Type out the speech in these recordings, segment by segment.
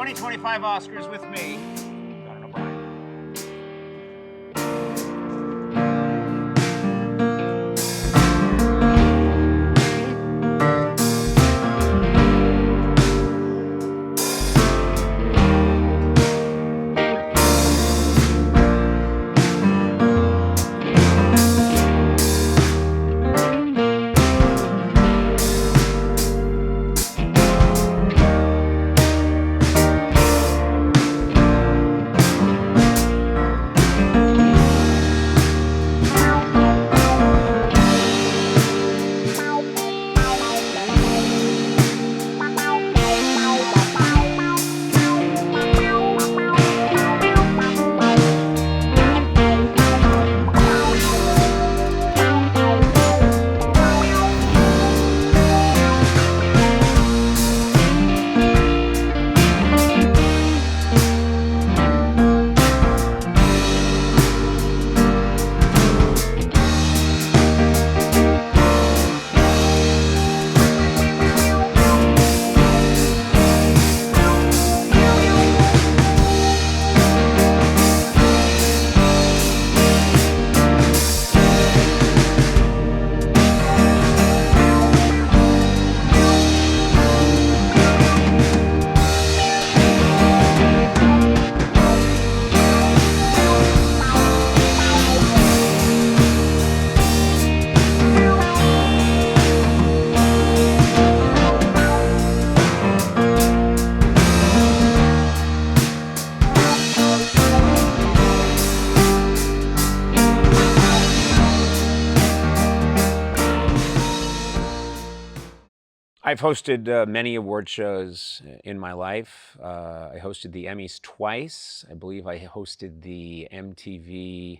2025 Oscars with me, Conan O'Brien. I've hosted many award shows in my life. I hosted the Emmys twice. I believe I hosted the MTV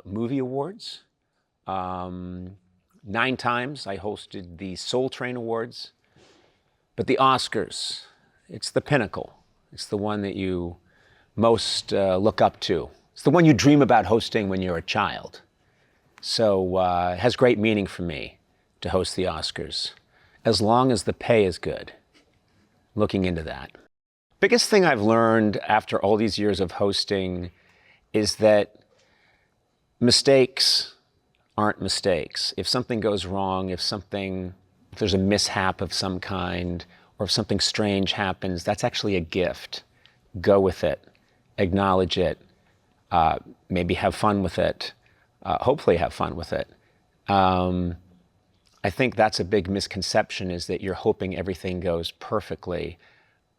Movie Awards. 9 times I hosted the Soul Train Awards. But the Oscars, it's the pinnacle. It's the one that you most look up to. It's the one you dream about hosting when you're a child. So it has great meaning for me to host the Oscars, as long as the pay is good. Looking into that. Biggest thing I've learned after all these years of hosting is that mistakes aren't mistakes. If something goes wrong, if there's a mishap of some kind, or if something strange happens, that's actually a gift. Go with it, acknowledge it, maybe have fun with it, hopefully have fun with it. I think that's a big misconception, is that you're hoping everything goes perfectly.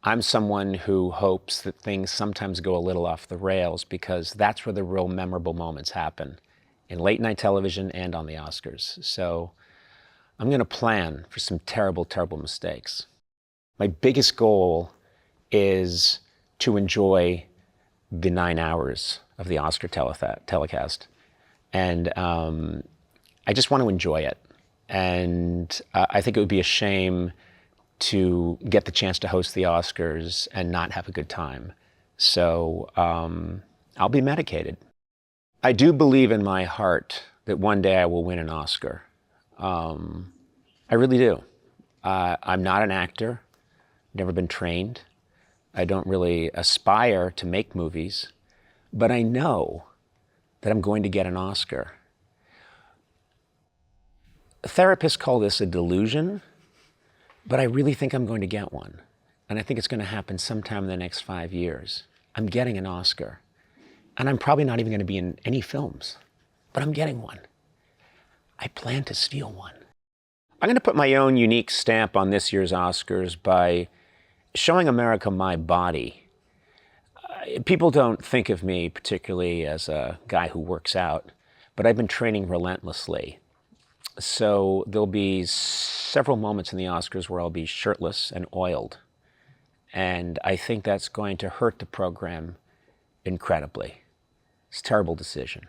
I'm someone who hopes that things sometimes go a little off the rails, because that's where the real memorable moments happen, in late night television and on the Oscars. So I'm gonna plan for some terrible, terrible mistakes. My biggest goal is to enjoy the 9 hours of the Oscar telecast. And I just want to enjoy it. And I think it would be a shame to get the chance to host the Oscars and not have a good time. So I'll be medicated. I do believe in my heart that one day I will win an Oscar. I really do. I'm not an actor, never been trained. I don't really aspire to make movies, but I know that I'm going to get an Oscar. Therapists call this a delusion, but I really think I'm going to get one. And I think it's going to happen sometime in the next 5 years. I'm getting an Oscar. And I'm probably not even going to be in any films, but I'm getting one. I plan to steal one. I'm going to put my own unique stamp on this year's Oscars by showing America my body. People don't think of me particularly as a guy who works out, but I've been training relentlessly. So there'll be several moments in the Oscars where I'll be shirtless and oiled. And I think that's going to hurt the program incredibly. It's a terrible decision.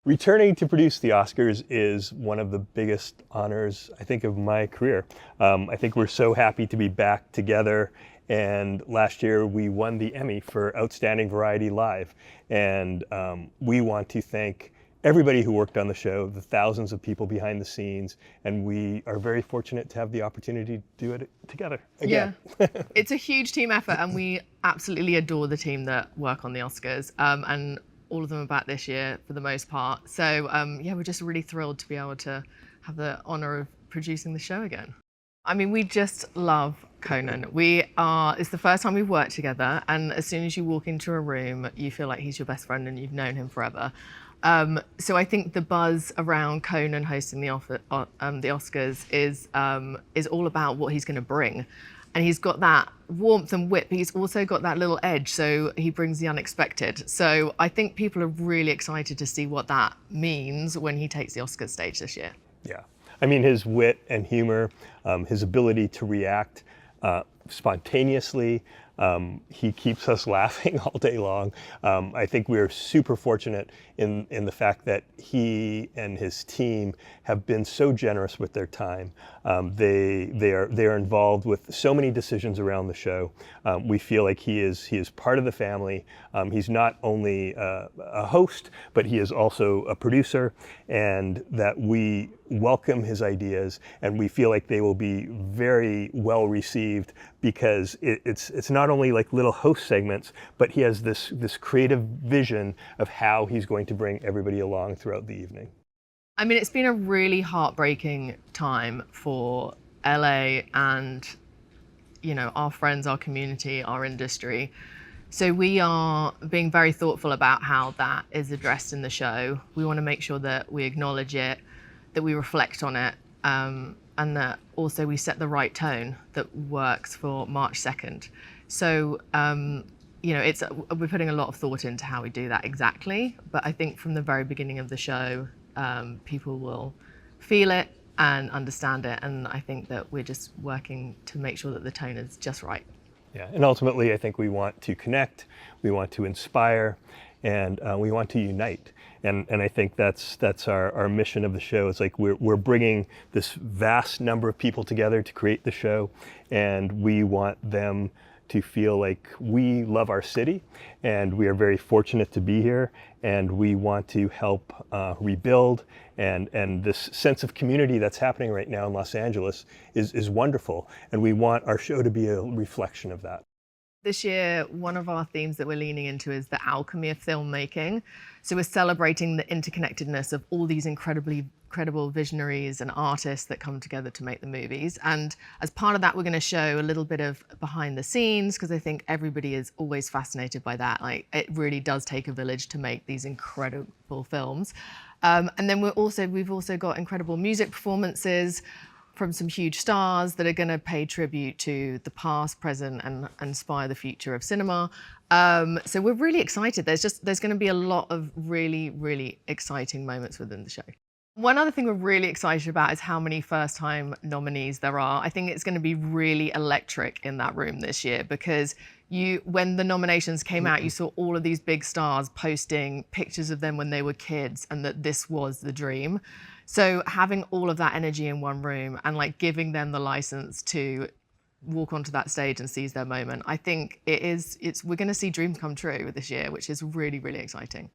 Returning to produce the Oscars is one of the biggest honors, I think, of my career. I think we're so happy to be back together. And last year we won the Emmy for Outstanding Variety Live. And we want to thank everybody who worked on the show, the thousands of people behind the scenes, and we are very fortunate to have the opportunity to do it together again. Yeah, it's a huge team effort, and we absolutely adore the team that work on the Oscars, and all of them are back this year for the most part. So yeah, we're just really thrilled to be able to have the honor of producing the show again. I mean, we just love Conan. It's the first time we've worked together, and as soon as you walk into a room, you feel like he's your best friend and you've known him forever. So I think the buzz around Conan hosting the Oscars is all about what he's going to bring. And he's got that warmth and wit, but he's also got that little edge, so he brings the unexpected. So I think people are really excited to see what that means when he takes the Oscars stage this year. Yeah. I mean, his wit and humor, his ability to react spontaneously, he keeps us laughing all day long. I think we're super fortunate in the fact that he and his team have been so generous with their time. They are involved with so many decisions around the show. We feel like he is part of the family. He's not only a host, but he is also a producer, and that we welcome his ideas, and we feel like they will be very well received, because it's not only like little host segments, but he has this creative vision of how he's going to bring everybody along throughout the evening. I mean, it's been a really heartbreaking time for LA and, you know, our friends, our community, our industry. So we are being very thoughtful about how that is addressed in the show. We want to make sure that we acknowledge it, that we reflect on it, and that also we set the right tone that works for March 2nd. So, you know, we're putting a lot of thought into how we do that exactly, but I think from the very beginning of the show, people will feel it and understand it, and I think that we're just working to make sure that the tone is just right. Yeah, and ultimately I think we want to connect, we want to inspire, and we want to unite. And I think that's our mission of the show. It's like we're bringing this vast number of people together to create the show, and we want them to feel like we love our city, and we are very fortunate to be here, and we want to help rebuild, and this sense of community that's happening right now in Los Angeles is wonderful, and we want our show to be a reflection of that. This year, one of our themes that we're leaning into is the alchemy of filmmaking. So we're celebrating the interconnectedness of all these incredible visionaries and artists that come together to make the movies. And as part of that, we're going to show a little bit of behind the scenes, because I think everybody is always fascinated by that. Like, it really does take a village to make these incredible films. And then we've also got incredible music performances from some huge stars that are going to pay tribute to the past, present, and inspire the future of cinema. So we're really excited. There's going to be a lot of really, really exciting moments within the show. One other thing we're really excited about is how many first-time nominees there are. I think it's going to be really electric in that room this year, because when the nominations came out, you saw all of these big stars posting pictures of them when they were kids, and that this was the dream. So having all of that energy in one room and like giving them the license to walk onto that stage and seize their moment, I think we're going to see dreams come true this year, which is really, really exciting.